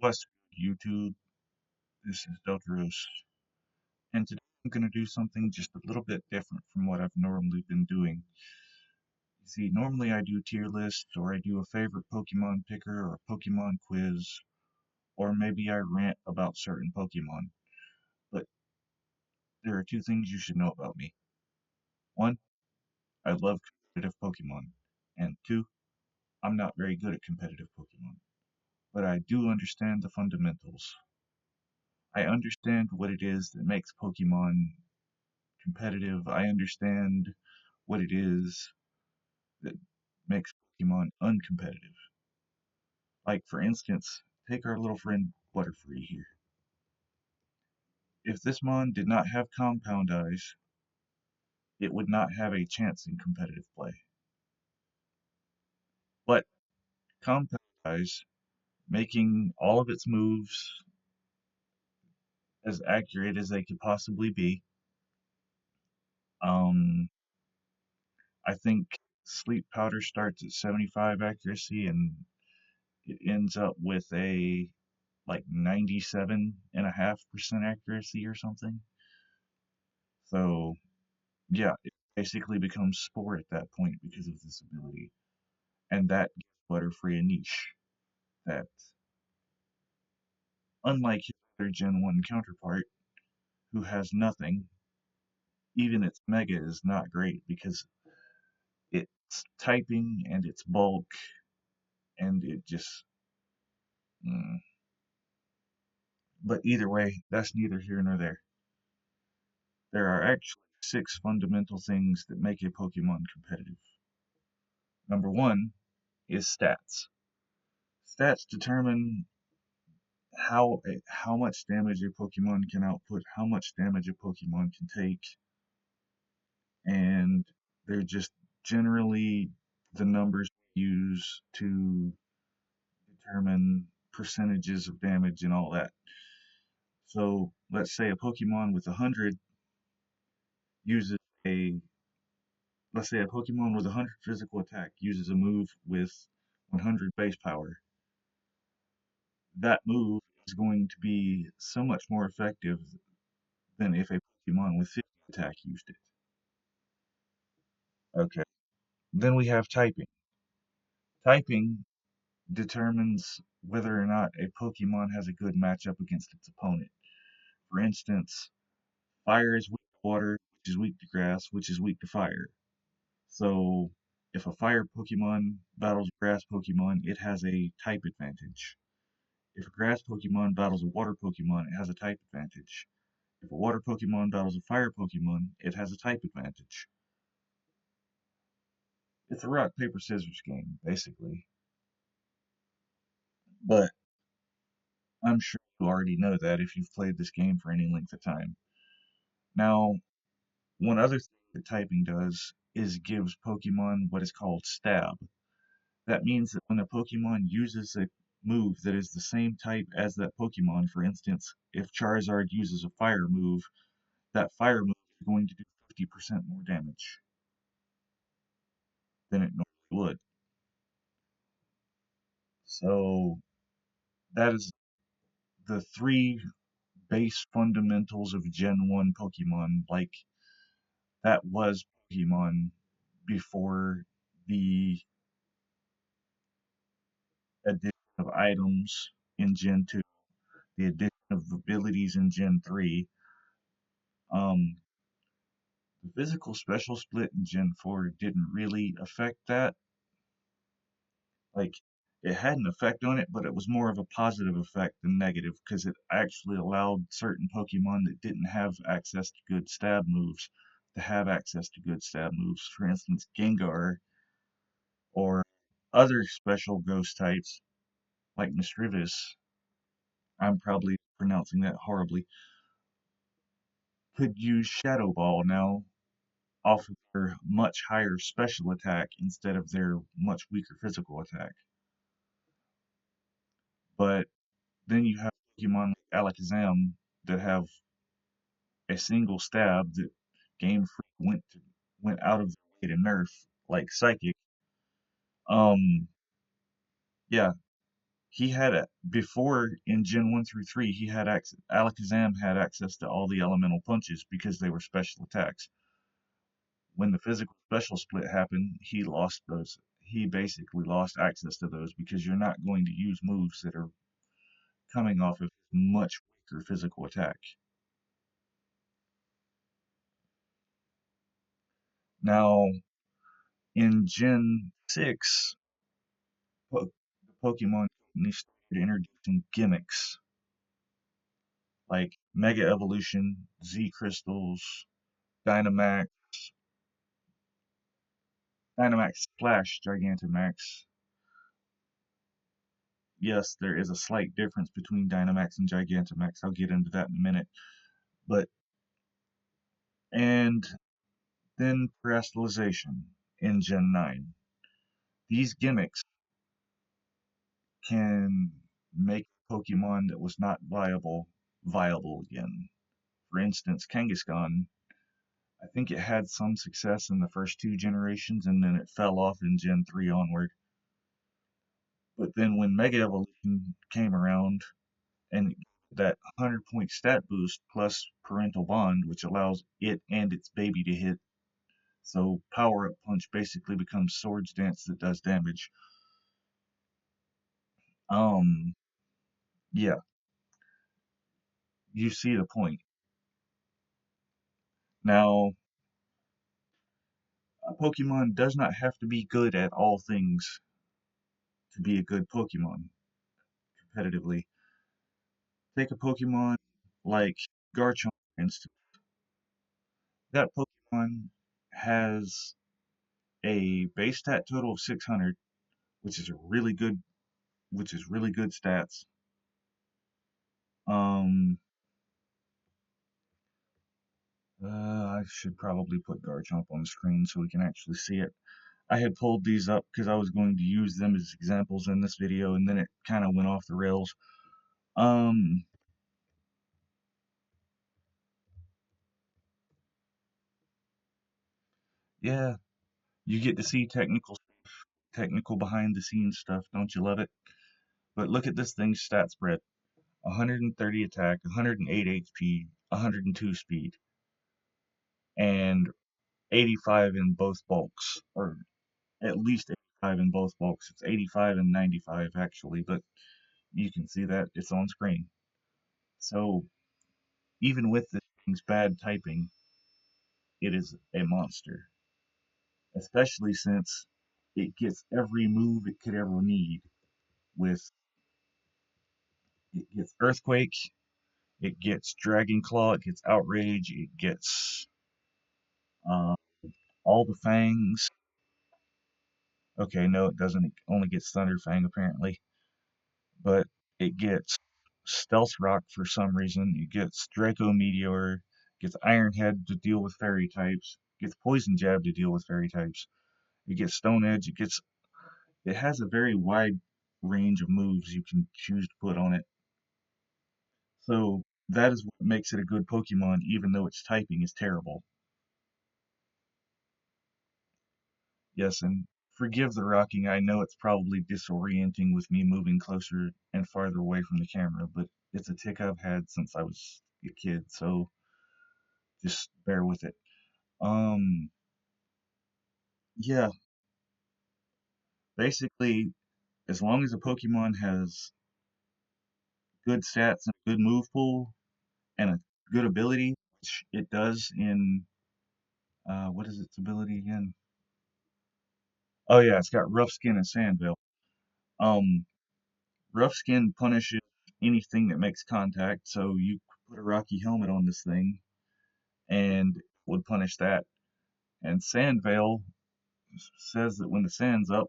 What's YouTube? This is Delteros, and today I'm going to do something just a little bit different from what I've normally been doing. You see, normally I do tier lists, or I do a favorite Pokemon picker, or a Pokemon quiz, or maybe I rant about certain Pokemon. But there are two things you should know about me. One, I love competitive Pokemon, and two, I'm not very good at competitive Pokemon. But I do understand the fundamentals. I understand what it is that makes Pokemon competitive. I understand what it is that makes Pokemon uncompetitive. Like, for instance, take our little friend Butterfree here. If this mon did not have compound eyes, it would not have a chance in competitive play. But compound eyes, making all of its moves as accurate as they could possibly be, um, I think Sleep Powder starts at 75 accuracy and it ends up with a like 97.5% accuracy or something. So yeah, it basically becomes Spore at that point because of this ability. And that gives Butterfree a niche that, unlike his other Gen 1 counterpart, who has nothing, even its Mega is not great because it's typing and it's bulk and it just. Mm. But either way, that's neither here nor there. There are actually six fundamental things that make a Pokemon competitive. Number one is stats. Stats determine how much damage a Pokemon can output, how much damage a Pokemon can take, and they're just generally the numbers used to determine percentages of damage and all that. So let's say a Pokemon with 100 uses a let's say a Pokemon with 100 physical attack uses a move with 100 base power. That move is going to be so much more effective than if a Pokemon with 50 attack used it. Okay. Then we have typing. Typing determines whether or not a Pokemon has a good matchup against its opponent. For instance, fire is weak to water, which is weak to grass, which is weak to fire. So if a fire Pokemon battles a grass Pokemon, it has a type advantage. If a grass Pokemon battles a water Pokemon, it has a type advantage. If a water Pokemon battles a fire Pokemon, it has a type advantage. It's a rock, paper, scissors game, basically. But I'm sure you already know that if you've played this game for any length of time. Now, one other thing that typing does is gives Pokemon what is called stab. That means that when a Pokemon uses a move that is the same type as that Pokemon, for instance, if Charizard uses a fire move, that fire move is going to do 50% more damage than it normally would. So that is the three base fundamentals of Gen 1 Pokemon. Like, that was Pokemon before the addition of items in Gen 2, the addition of abilities in Gen 3. Um, the physical special split in Gen 4 didn't really affect that. Like, it had an effect on it, but it was more of a positive effect than negative because it actually allowed certain Pokemon that didn't have access to good stab moves to have access to good stab moves. For instance, Gengar or other special ghost types like Misdreavus, I'm probably pronouncing that horribly, could use Shadow Ball now off of their much higher special attack instead of their much weaker physical attack. But then you have Pokemon like Alakazam that have a single stab that Game Freak went out of the way to nerf, like Psychic. Um, yeah, he had a before in Gen 1 through 3, he had access, Alakazam had access to all the elemental punches because they were special attacks. When the physical special split happened, he lost those. He basically lost access to those because you're not going to use moves that are coming off of much weaker physical attack. Now, in Gen 6, the Pokemon company started introducing gimmicks like Mega Evolution, Z Crystals, Dynamax, Dynamax Splash Gigantamax. Yes, there is a slight difference between Dynamax and Gigantamax. I'll get into that in a minute. But, and then Terastallization in Gen 9. These gimmicks can make Pokemon that was not viable again. For instance, Kangaskhan, I think it had some success in the first two generations and then it fell off in Gen 3 onward. But then when Mega Evolution came around and that 100-point stat boost plus parental bond, which allows it and its baby to hit, so power up punch basically becomes swords dance that does damage. Um, yeah, you see the point. Now, a Pokemon does not have to be good at all things to be a good Pokemon competitively. Take a Pokemon like Garchomp, for instance. That Pokemon has a base stat total of 600, which is a really good, which is really good stats. Um, I should probably put Garchomp on the screen so we can actually see it. I had pulled these up because I was going to use them as examples in this video, and then it kind of went off the rails. Um, yeah, you get to see technical behind the scenes stuff. Don't you love it? But look at this thing's stat spread: 130 attack, 108 HP, 102 speed, and 85 in both bulks, or at least 85 in both bulks. It's 85 and 95 actually, but you can see that it's on screen. So even with this thing's bad typing, it is a monster, especially since it gets every move it could ever need. With it gets Earthquake, it gets Dragon Claw, it gets Outrage, it gets uh, all the Fangs. Okay, no, it doesn't. It only gets Thunder Fang apparently, but it gets Stealth Rock for some reason. It gets Draco Meteor, gets Iron Head to deal with fairy types, gets Poison Jab to deal with fairy types. It gets Stone Edge. It has a very wide range of moves you can choose to put on it. So that is what makes it a good Pokemon, even though its typing is terrible. Yes, and forgive the rocking. I know it's probably disorienting with me moving closer and farther away from the camera, but it's a tick I've had since I was a kid, so just bear with it. Um, yeah, basically, as long as a Pokemon has good stats and a good move pool and a good ability, which it does in what is its ability again? Oh yeah, it's got Rough Skin and Sandville. Um, Rough Skin punishes anything that makes contact, so you put a Rocky Helmet on this thing and it would punish that. And Sandvale says that when the sand's up,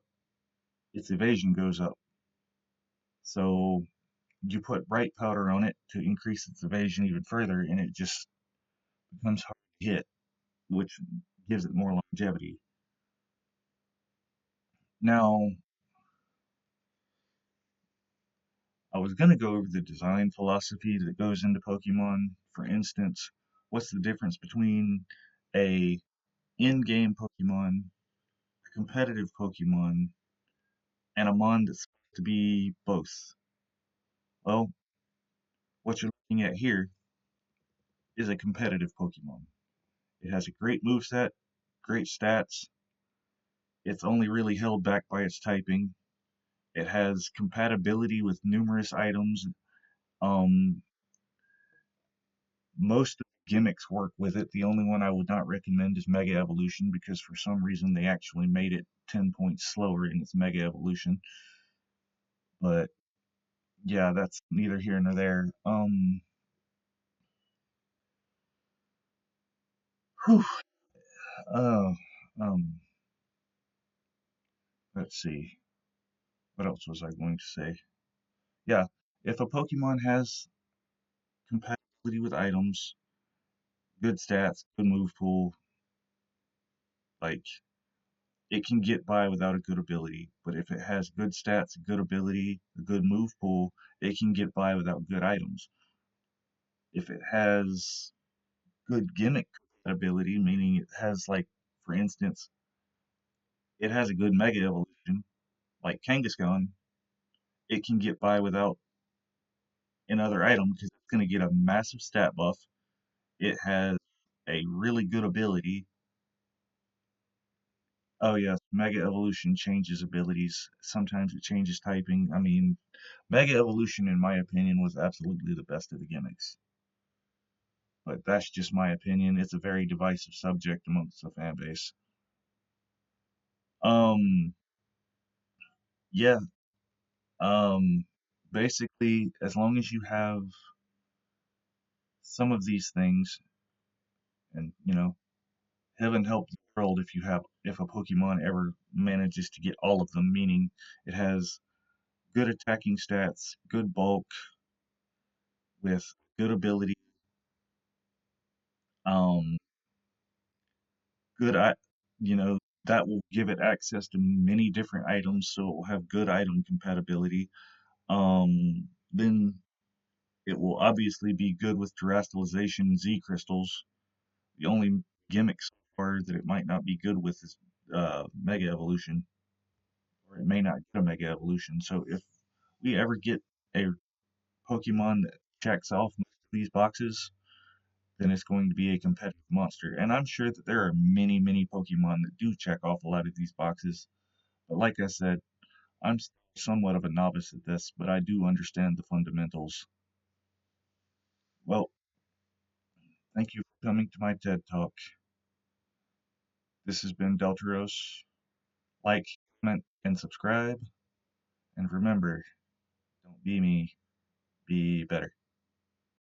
its evasion goes up. So you put Bright Powder on it to increase its evasion even further, and it just becomes hard to hit, which gives it more longevity. Now, I was going to go over the design philosophy that goes into Pokemon. For instance, what's the difference between a in-game Pokemon, a competitive Pokemon, and a mon that's to be both? Well, what you're looking at here is a competitive Pokemon. It has a great moveset, great stats. It's only really held back by its typing. It has compatibility with numerous items. Um, Most of the gimmicks work with it. The only one I would not recommend is Mega Evolution because for some reason they actually made it 10 points slower in its Mega Evolution. But yeah, that's neither here nor there. Whew, uh, um, let's see. What else was I going to say? Yeah, if a Pokemon has compatibility with items, good stats, good move pool, like it can get by without a good ability. But if it has good stats, good ability, a good move pool, it can get by without good items. If it has good gimmick ability, meaning it has like, for instance, it has a good Mega Evolution, like Kangaskhan, it can get by without another item because it's going to get a massive stat buff. It has a really good ability. Oh yes, Mega Evolution changes abilities. Sometimes it changes typing. I mean, Mega Evolution, in my opinion, was absolutely the best of the gimmicks. But that's just my opinion. It's a very divisive subject amongst the fan base. Um, yeah. Um, Basically, as long as you have some of these things, and heaven help the world if a Pokemon ever manages to get all of them, meaning it has good attacking stats, good bulk with good ability, um, good you know that will give it access to many different items, so it will have good item compatibility. Then it will obviously be good with terastallization Z crystals. The only gimmicks are that it might not be good with is Mega Evolution, or it may not get a Mega Evolution. So if we ever get a Pokemon that checks off most of these boxes, then it's going to be a competitive monster. And I'm sure that there are many, many Pokemon that do check off a lot of these boxes. But like I said, I'm somewhat of a novice at this, but I do understand the fundamentals. Well, thank you for coming to my TED Talk. This has been Delteros. Like, comment, and subscribe. And remember, don't be me, be better.